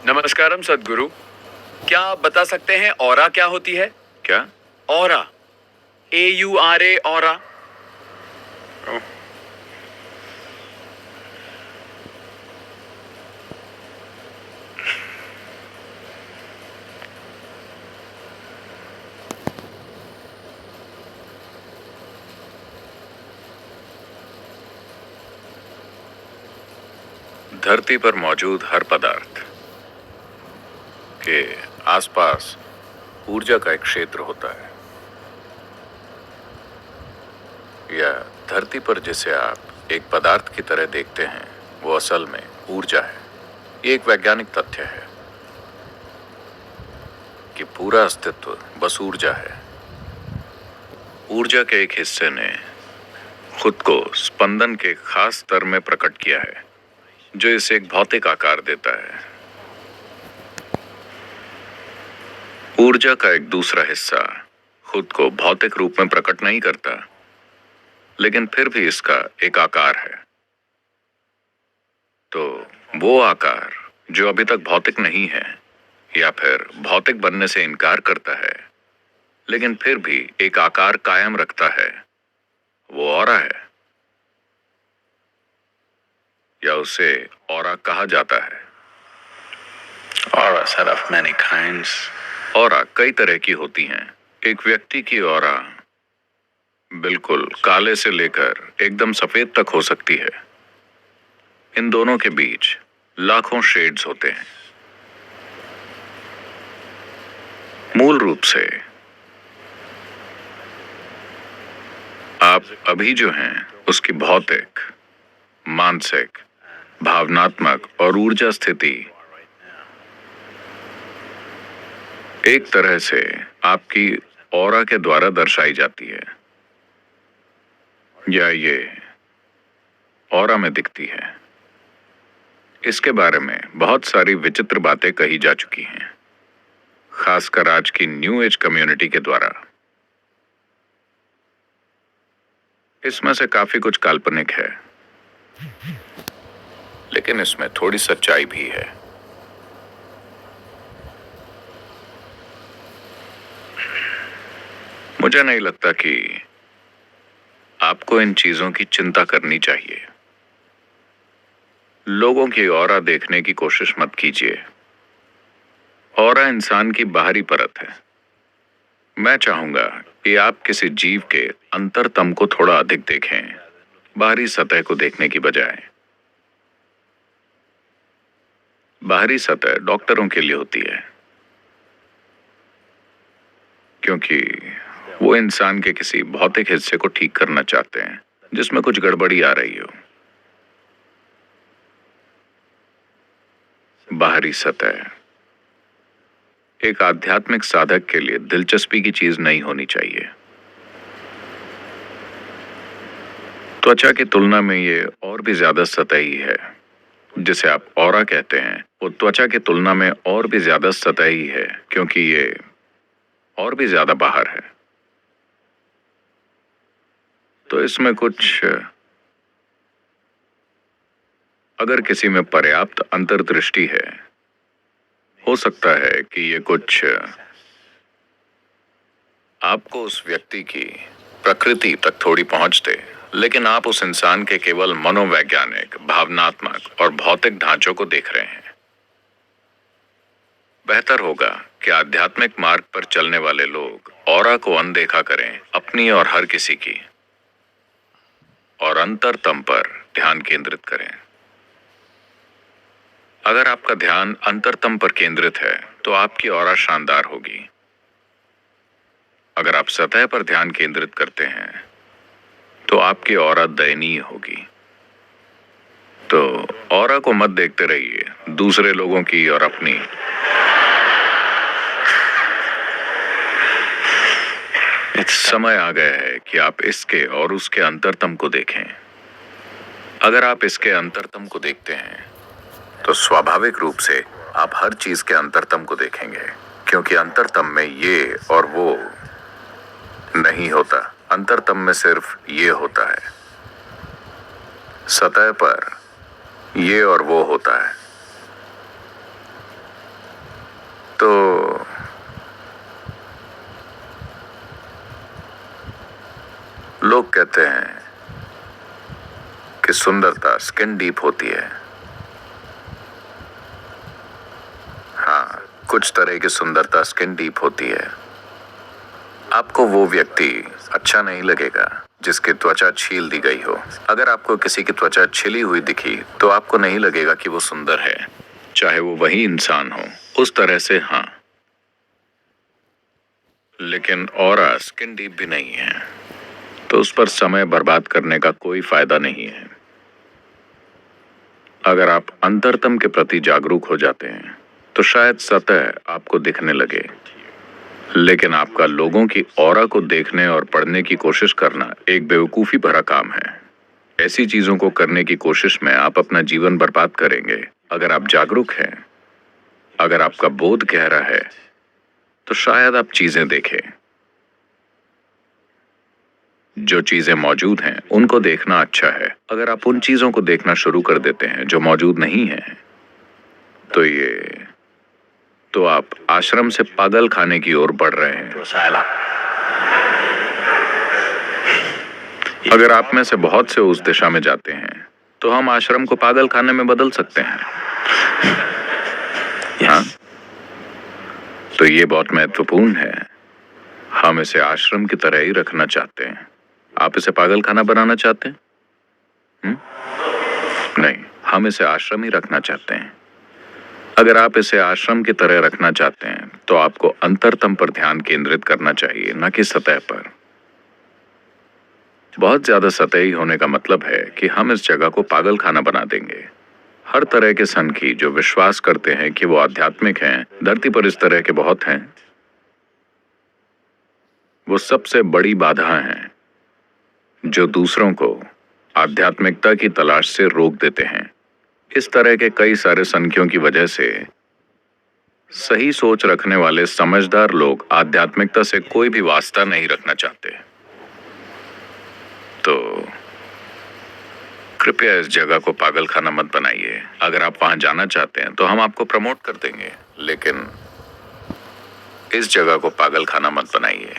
नमस्कारम सद्गुरु। क्या आप बता सकते हैं ऑरा क्या होती है? क्या? Aura, AURA, aura. धरती पर मौजूद हर पदार्थ के आसपास ऊर्जा का एक क्षेत्र होता है, या धरती पर जिसे आप एक पदार्थ की तरह देखते हैं वो असल में ऊर्जा है। ये एक वैज्ञानिक तथ्य है कि पूरा अस्तित्व बस ऊर्जा है। ऊर्जा के एक हिस्से ने खुद को स्पंदन के खास स्तर में प्रकट किया है जो इसे एक भौतिक आकार देता है। ऊर्जा का एक दूसरा हिस्सा खुद को भौतिक रूप में प्रकट नहीं करता, लेकिन फिर भी इसका एक आकार है। तो वो आकार जो अभी तक भौतिक नहीं है या फिर भौतिक बनने से इनकार करता है लेकिन फिर भी एक आकार कायम रखता है, वो ऑरा है, या उसे ऑरा कहा जाता है। Auras are of many kinds. Aura कई तरह की होती हैं। एक व्यक्ति की ऑरा बिल्कुल काले से लेकर एकदम सफेद तक हो सकती है। इन दोनों के बीच लाखों शेड्स होते हैं। मूल रूप से आप अभी जो हैं उसकी भौतिक, मानसिक, भावनात्मक और ऊर्जा स्थिति एक तरह से आपकी ऑरा के द्वारा दर्शाई जाती है, या ये ऑरा में दिखती है। इसके बारे में बहुत सारी विचित्र बातें कही जा चुकी हैं, खासकर आज की न्यू एज कम्युनिटी के द्वारा। इसमें से काफी कुछ काल्पनिक है, लेकिन इसमें थोड़ी सच्चाई भी है। मुझे नहीं लगता कि आपको इन चीजों की चिंता करनी चाहिए। लोगों की ऑरा देखने की कोशिश मत कीजिए। ऑरा इंसान की बाहरी परत है। मैं चाहूंगा कि आप किसी जीव के अंतरतम को थोड़ा अधिक देखें, बाहरी सतह को देखने की बजाय। बाहरी सतह डॉक्टरों के लिए होती है, क्योंकि वो इंसान के किसी भौतिक हिस्से को ठीक करना चाहते हैं जिसमें कुछ गड़बड़ी आ रही हो। बाहरी सतह एक आध्यात्मिक साधक के लिए दिलचस्पी की चीज नहीं होनी चाहिए। त्वचा की तुलना में ये और भी ज्यादा सतही है। जिसे आप ऑरा कहते हैं वो त्वचा की तुलना में और भी ज्यादा सतही है, क्योंकि ये और भी ज्यादा बाहर है। तो इसमें कुछ, अगर किसी में पर्याप्त अंतर्दृष्टि है, हो सकता है कि ये कुछ आपको उस व्यक्ति की प्रकृति तक थोड़ी पहुंच दे, लेकिन आप उस इंसान के केवल मनोवैज्ञानिक, भावनात्मक और भौतिक ढांचों को देख रहे हैं। बेहतर होगा कि आध्यात्मिक मार्ग पर चलने वाले लोग ऑरा को अनदेखा करें, अपनी और हर किसी की, और अंतरतम पर ध्यान केंद्रित करें। अगर आपका ध्यान अंतरतम पर केंद्रित है तो आपकी ऑरा शानदार होगी। अगर आप सतह पर ध्यान केंद्रित करते हैं तो आपकी ऑरा दयनीय होगी। तो ऑरा को मत देखते रहिए, दूसरे लोगों की और अपनी। समय आ गया है कि आप इसके और उसके अंतरतम को देखें। अगर आप इसके अंतरतम को देखते हैं तो स्वाभाविक रूप से आप हर चीज के अंतरतम को देखेंगे, क्योंकि अंतरतम में ये और वो नहीं होता। अंतरतम में सिर्फ ये होता है। सतह पर ये और वो होता है। कहते हैं कि सुंदरता स्किन डीप होती है। हाँ, कुछ तरह की सुंदरता स्किन डीप होती है। आपको वो व्यक्ति अच्छा नहीं लगेगा जिसकी त्वचा छील दी गई हो। अगर आपको किसी की त्वचा छिली हुई दिखी तो आपको नहीं लगेगा कि वो सुंदर है, चाहे वो वही इंसान हो। उस तरह से हाँ, लेकिन ऑरा स्किन डीप भी नहीं है, तो उस पर समय बर्बाद करने का कोई फायदा नहीं है। अगर आप अंतरतम के प्रति जागरूक हो जाते हैं तो शायद सतह आपको दिखने लगे, लेकिन आपका लोगों की ऑरा को देखने और पढ़ने की कोशिश करना एक बेवकूफी भरा काम है। ऐसी चीजों को करने की कोशिश में आप अपना जीवन बर्बाद करेंगे। अगर आप जागरूक हैं, अगर आपका बोध गहरा है, तो शायद आप चीजें देखें। जो चीजें मौजूद हैं उनको देखना अच्छा है। अगर आप उन चीजों को देखना शुरू कर देते हैं जो मौजूद नहीं है, तो आप आश्रम से पागल खाने की ओर बढ़ रहे हैं। अगर आप में से बहुत से उस दिशा में जाते हैं तो हम आश्रम को पागल खाने में बदल सकते हैं। हाँ, तो ये बहुत महत्वपूर्ण है। हम इसे आश्रम की तरह ही रखना चाहते हैं। आप इसे पागल खाना बनाना चाहते हैं? नहीं, हम इसे आश्रम ही रखना चाहते हैं। अगर आप इसे आश्रम की तरह रखना चाहते हैं तो आपको अंतरतम पर ध्यान केंद्रित करना चाहिए, न कि सतह पर। बहुत ज्यादा सतही होने का मतलब है कि हम इस जगह को पागल खाना बना देंगे। हर तरह के सनकी जो विश्वास करते हैं कि वो आध्यात्मिक हैं, धरती पर इस तरह के बहुत हैं। वो सबसे बड़ी बाधा हैं जो दूसरों को आध्यात्मिकता की तलाश से रोक देते हैं। इस तरह के कई सारे संख्यों की वजह से सही सोच रखने वाले समझदार लोग आध्यात्मिकता से कोई भी वास्ता नहीं रखना चाहते। तो कृपया इस जगह को पागल खाना मत बनाइए। अगर आप वहां जाना चाहते हैं तो हम आपको प्रमोट कर देंगे, लेकिन इस जगह को पागल खाना मत बनाइए।